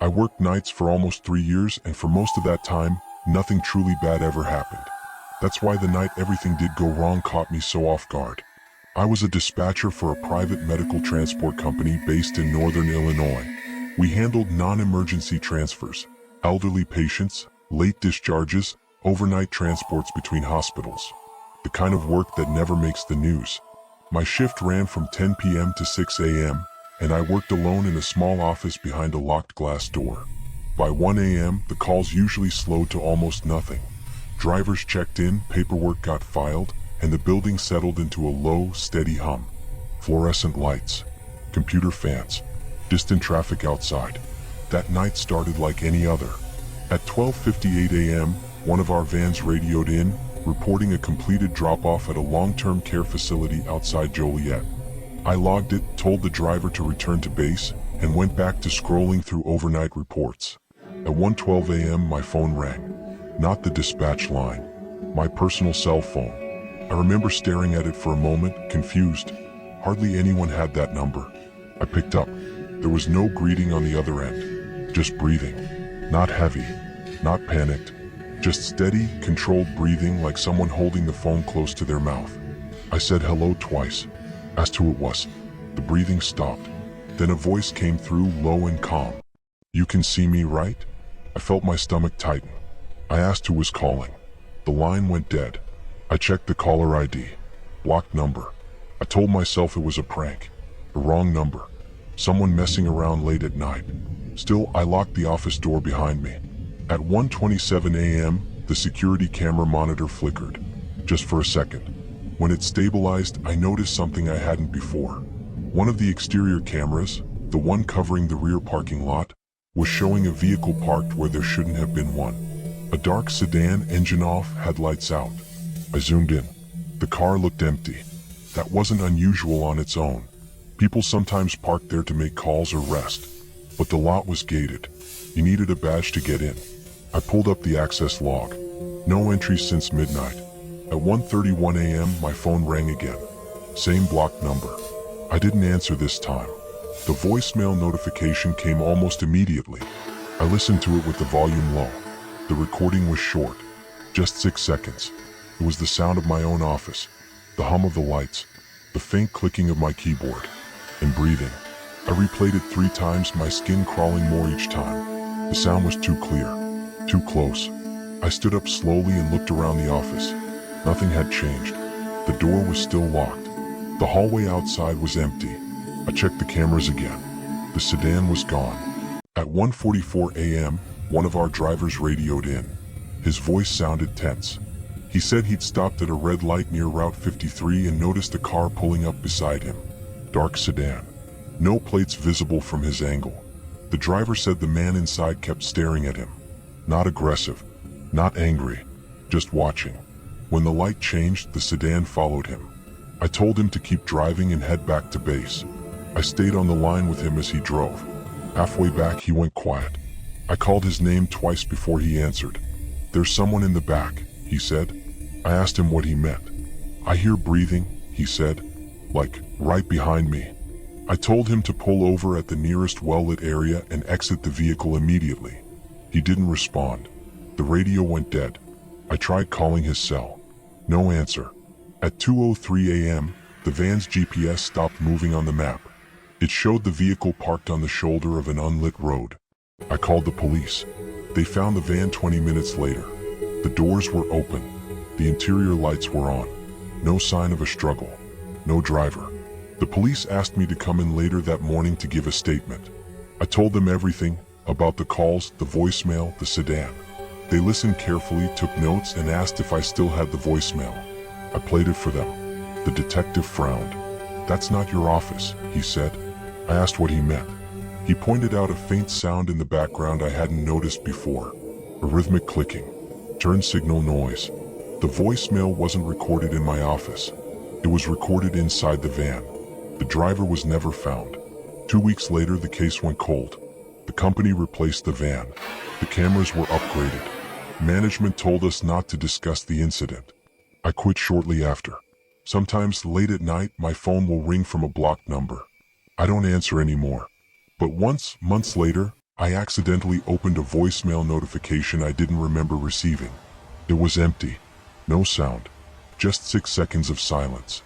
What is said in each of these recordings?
I worked nights for almost 3 years, and for most of that time, nothing truly bad ever happened. That's why the night everything did go wrong caught me so off guard. I was a dispatcher for a private medical transport company based in northern Illinois. We handled non-emergency transfers, elderly patients, late discharges, overnight transports between hospitals. The kind of work that never makes the news. My shift ran from 10 p.m. to 6 a.m., and I worked alone in a small office behind a locked glass door. By 1 a.m., the calls usually slowed to almost nothing. Drivers checked in, paperwork got filed, and the building settled into a low, steady hum. Fluorescent lights, computer fans, distant traffic outside. That night started like any other. At 12:58 a.m., one of our vans radioed in, reporting a completed drop-off at a long-term care facility outside Joliet. I logged it, told the driver to return to base, and went back to scrolling through overnight reports. At 1:12 a.m. my phone rang. Not the dispatch line. My personal cell phone. I remember staring at it for a moment, confused. Hardly anyone had that number. I picked up. There was no greeting on the other end. Just breathing. Not heavy. Not panicked. Just steady, controlled breathing, like someone holding the phone close to their mouth. I said hello twice. Asked who it was. The breathing stopped. Then a voice came through, low and calm. "You can see me, right?" I felt my stomach tighten. I asked who was calling. The line went dead. I checked the caller ID. Blocked number. I told myself it was a prank. A wrong number. Someone messing around late at night. Still, I locked the office door behind me. At 1:27 a.m., the security camera monitor flickered. Just for a second. When it stabilized, I noticed something I hadn't before. One of the exterior cameras, the one covering the rear parking lot, was showing a vehicle parked where there shouldn't have been one. A dark sedan, engine off, headlights out. I zoomed in. The car looked empty. That wasn't unusual on its own. People sometimes parked there to make calls or rest. But the lot was gated. You needed a badge to get in. I pulled up the access log. No entries since midnight. At 1:31 a.m. my phone rang again. Same blocked number. I didn't answer this time. The voicemail notification came almost immediately. I listened to it with the volume low. The recording was short. Just 6 seconds. It was the sound of my own office. The hum of the lights. The faint clicking of my keyboard. And breathing. I replayed it 3 times, my skin crawling more each time. The sound was too clear. Too close. I stood up slowly and looked around the office. Nothing had changed. The door was still locked. The hallway outside was empty. I checked the cameras again. The sedan was gone. At 1:44 a.m., one of our drivers radioed in. His voice sounded tense. He said he'd stopped at a red light near Route 53 and noticed a car pulling up beside him. Dark sedan. No plates visible from his angle. The driver said the man inside kept staring at him. Not aggressive. Not angry. Just watching. When the light changed, the sedan followed him. I told him to keep driving and head back to base. I stayed on the line with him as he drove. Halfway back, he went quiet. I called his name twice before he answered. "There's someone in the back," he said. I asked him what he meant. "I hear breathing," he said. "Like, right behind me." I told him to pull over at the nearest well-lit area and exit the vehicle immediately. He didn't respond. The radio went dead. I tried calling his cell. No answer. At 2:03 a.m., the van's GPS stopped moving on the map. It showed the vehicle parked on the shoulder of an unlit road. I called the police. They found the van 20 minutes later. The doors were open. The interior lights were on. No sign of a struggle. No driver. The police asked me to come in later that morning to give a statement. I told them everything, about the calls, the voicemail, the sedan. They listened carefully, took notes, and asked if I still had the voicemail. I played it for them. The detective frowned. "That's not your office," he said. I asked what he meant. He pointed out a faint sound in the background I hadn't noticed before. A rhythmic clicking. Turn signal noise. The voicemail wasn't recorded in my office. It was recorded inside the van. The driver was never found. 2 weeks later, the case went cold. The company replaced the van. The cameras were upgraded. Management told us not to discuss the incident. I quit shortly after. Sometimes late at night, my phone will ring from a blocked number. I don't answer anymore. But once, months later, I accidentally opened a voicemail notification I didn't remember receiving. It was empty. No sound. Just 6 seconds of silence.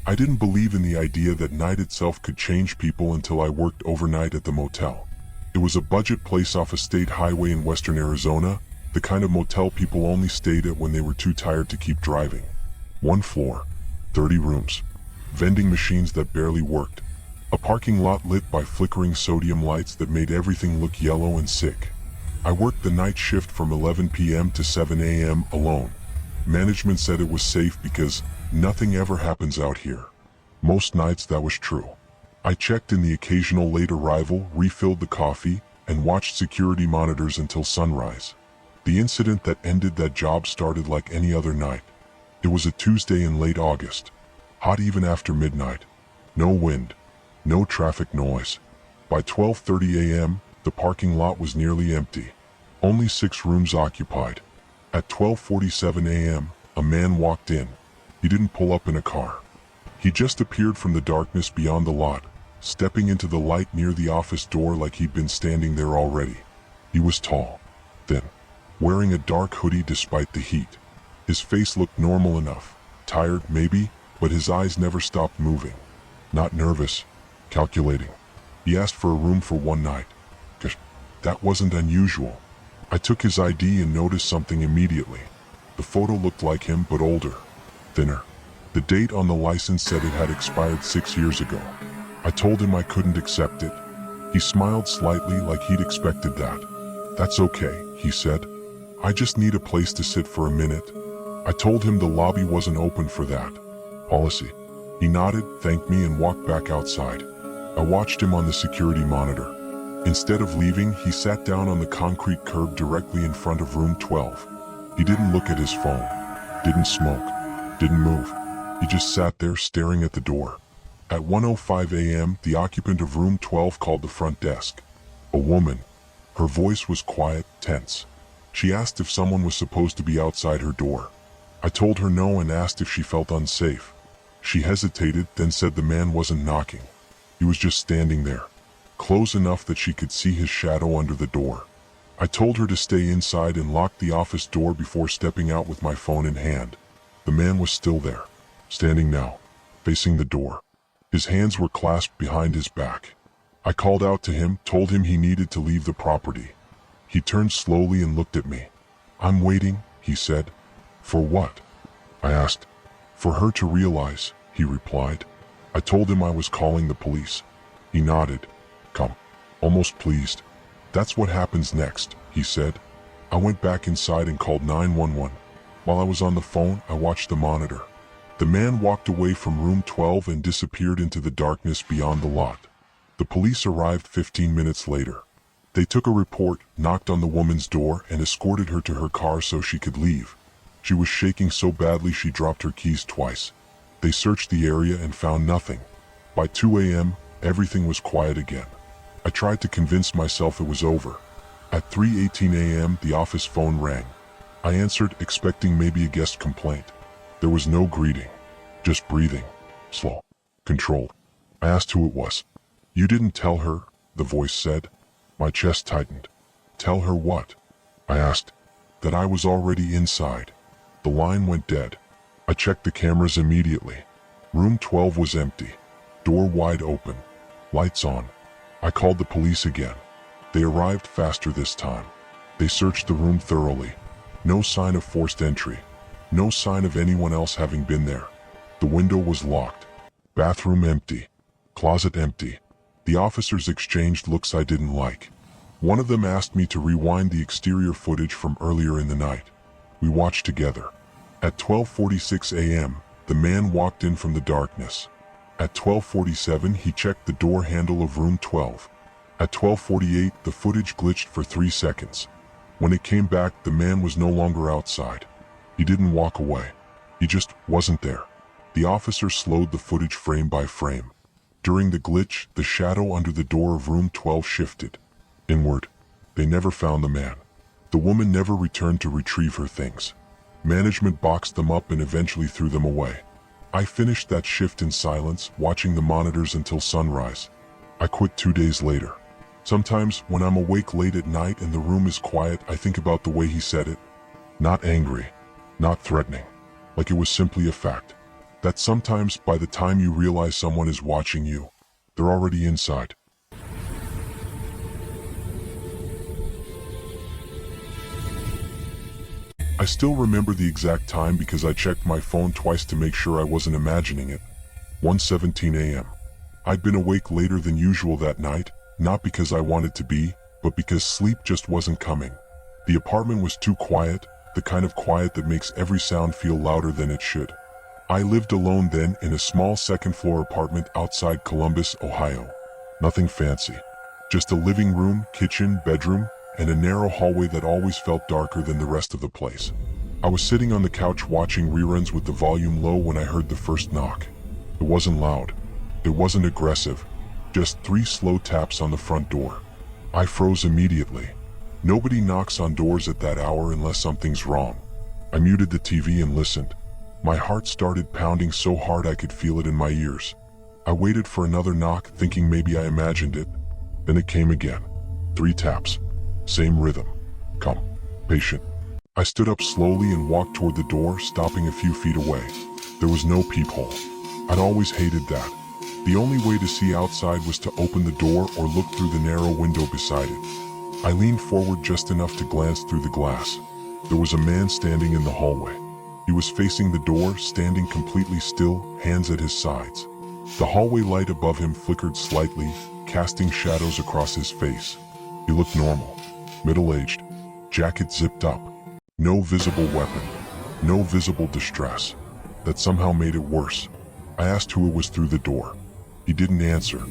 I didn't believe in the idea that night itself could change people until I worked overnight at the motel. It was a budget place off a state highway in western Arizona, the kind of motel people only stayed at when they were too tired to keep driving. 1 floor, 30 rooms, vending machines that barely worked, a parking lot lit by flickering sodium lights that made everything look yellow and sick. I worked the night shift from 11 p.m. to 7 a.m. alone. Management said it was safe because nothing ever happens out here. Most nights that was true. I checked in the occasional late arrival, refilled the coffee, and watched security monitors until sunrise. The incident that ended that job started like any other night. It was a Tuesday in late August. Hot even after midnight. No wind. No traffic noise. By 12:30 a.m., the parking lot was nearly empty. Only 6 rooms occupied. At 12:47 a.m., a man walked in. He didn't pull up in a car. He just appeared from the darkness beyond the lot, stepping into the light near the office door like he'd been standing there already. He was tall, thin, wearing a dark hoodie despite the heat. His face looked normal enough, tired maybe, but his eyes never stopped moving. Not nervous, calculating. He asked for a room for one night. Gosh, that wasn't unusual. I took his ID and noticed something immediately. The photo looked like him but older, thinner. The date on the license said it had expired 6 years ago. I told him I couldn't accept it. He smiled slightly like he'd expected that. That's okay, he said. I just need a place to sit for a minute. I told him the lobby wasn't open for that. Policy. He nodded, thanked me, and walked back outside. I watched him on the security monitor. Instead of leaving, he sat down on the concrete curb directly in front of room 12. He didn't look at his phone, didn't smoke, didn't move. He just sat there staring at the door. At 1:05 a.m., the occupant of room 12 called the front desk. A woman. Her voice was quiet, tense. She asked if someone was supposed to be outside her door. I told her no and asked if she felt unsafe. She hesitated, then said the man wasn't knocking. He was just standing there, close enough that she could see his shadow under the door. I told her to stay inside and locked the office door before stepping out with my phone in hand. The man was still there, standing now, facing the door. His hands were clasped behind his back. I called out to him, told him he needed to leave the property. He turned slowly and looked at me. "I'm waiting," he said. "For what?" I asked. "For her to realize," he replied. I told him I was calling the police. He nodded. "Come." Almost pleased. "That's what happens next," he said. I went back inside and called 911. While I was on the phone, I watched the monitor. The man walked away from room 12 and disappeared into the darkness beyond the lot. The police arrived 15 minutes later. They took a report, knocked on the woman's door, and escorted her to her car so she could leave. She was shaking so badly she dropped her keys twice. They searched the area and found nothing. By 2 a.m., everything was quiet again. I tried to convince myself it was over. At 3:18 a.m., the office phone rang. I answered, expecting maybe a guest complaint. There was no greeting, just breathing, slow, controlled. I asked who it was. "You didn't tell her," the voice said. My chest tightened. "Tell her what?" I asked. "That I was already inside." The line went dead. I checked the cameras immediately. Room 12 was empty. Door wide open. Lights on. I called the police again. They arrived faster this time. They searched the room thoroughly. No sign of forced entry. No sign of anyone else having been there. The window was locked. Bathroom empty. Closet empty. The officers exchanged looks I didn't like. One of them asked me to rewind the exterior footage from earlier in the night. We watched together. At 12:46 a.m., the man walked in from the darkness. At 12:47, he checked the door handle of room 12. At 12:48, the footage glitched for 3 seconds. When it came back, the man was no longer outside. He didn't walk away. He just wasn't there. The officer slowed the footage frame by frame. During the glitch, the shadow under the door of room 12 shifted. Inward. They never found the man. The woman never returned to retrieve her things. Management boxed them up and eventually threw them away. I finished that shift in silence, watching the monitors until sunrise. I quit 2 days later. Sometimes, when I'm awake late at night and the room is quiet, I think about the way he said it. Not angry, not threatening. Like it was simply a fact. That sometimes, by the time you realize someone is watching you, they're already inside. I still remember the exact time because I checked my phone twice to make sure I wasn't imagining it. 1:17 a.m. I'd been awake later than usual that night, not because I wanted to be, but because sleep just wasn't coming. The apartment was too quiet, the kind of quiet that makes every sound feel louder than it should. I lived alone then in a small second-floor apartment outside Columbus, Ohio. Nothing fancy. Just a living room, kitchen, bedroom, and a narrow hallway that always felt darker than the rest of the place. I was sitting on the couch watching reruns with the volume low when I heard the first knock. It wasn't loud. It wasn't aggressive. Just 3 slow taps on the front door. I froze immediately. Nobody knocks on doors at that hour unless something's wrong. I muted the TV and listened. My heart started pounding so hard I could feel it in my ears. I waited for another knock, thinking maybe I imagined it. Then it came again. 3 taps. Same rhythm. Come. Patient. I stood up slowly and walked toward the door, stopping a few feet away. There was no peephole. I'd always hated that. The only way to see outside was to open the door or look through the narrow window beside it. I leaned forward just enough to glance through the glass. There was a man standing in the hallway. He was facing the door, standing completely still, hands at his sides. The hallway light above him flickered slightly, casting shadows across his face. He looked normal. Middle-aged. Jacket zipped up. No visible weapon. No visible distress. That somehow made it worse. I asked who it was through the door. He didn't answer.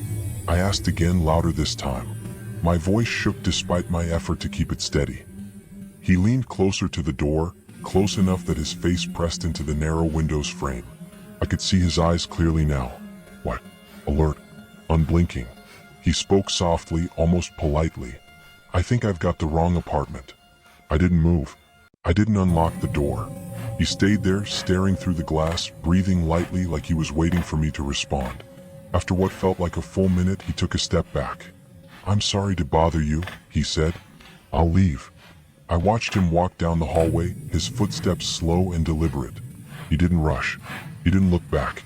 I asked again, louder this time. My voice shook despite my effort to keep it steady. He leaned closer to the door, close enough that his face pressed into the narrow window's frame. I could see his eyes clearly now. What? Alert. Unblinking. He spoke softly, almost politely. I think I've got the wrong apartment. I didn't move. I didn't unlock the door. He stayed there, staring through the glass, breathing lightly like he was waiting for me to respond. After what felt like a full minute, he took a step back. "I'm sorry to bother you," he said. "I'll leave." I watched him walk down the hallway, his footsteps slow and deliberate. He didn't rush. He didn't look back.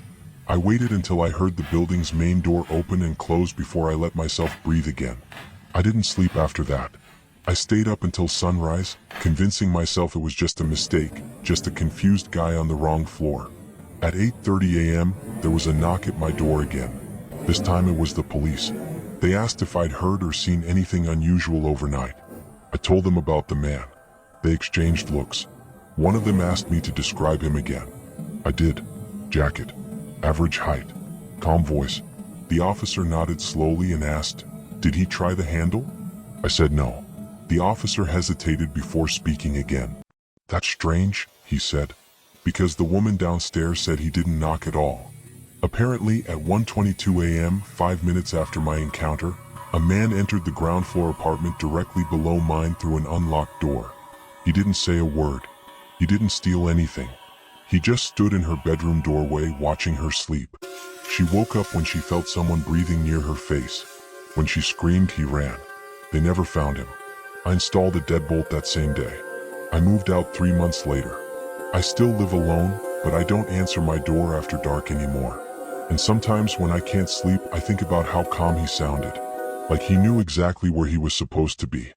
I waited until I heard the building's main door open and close before I let myself breathe again. I didn't sleep after that. I stayed up until sunrise, convincing myself it was just a mistake, just a confused guy on the wrong floor. At 8:30 a.m., there was a knock at my door again. This time it was the police. They asked if I'd heard or seen anything unusual overnight. I told them about the man. They exchanged looks. One of them asked me to describe him again. I did. Jacket. Average height. Calm voice. The officer nodded slowly and asked, "Did he try the handle?" I said no. The officer hesitated before speaking again. "That's strange," he said, "because the woman downstairs said he didn't knock at all." Apparently, at 1:22 a.m., 5 minutes after my encounter, a man entered the ground floor apartment directly below mine through an unlocked door. He didn't say a word. He didn't steal anything. He just stood in her bedroom doorway watching her sleep. She woke up when she felt someone breathing near her face. When she screamed, he ran. They never found him. I installed a deadbolt that same day. I moved out 3 months later. I still live alone, but I don't answer my door after dark anymore. And sometimes when I can't sleep, I think about how calm he sounded. Like he knew exactly where he was supposed to be.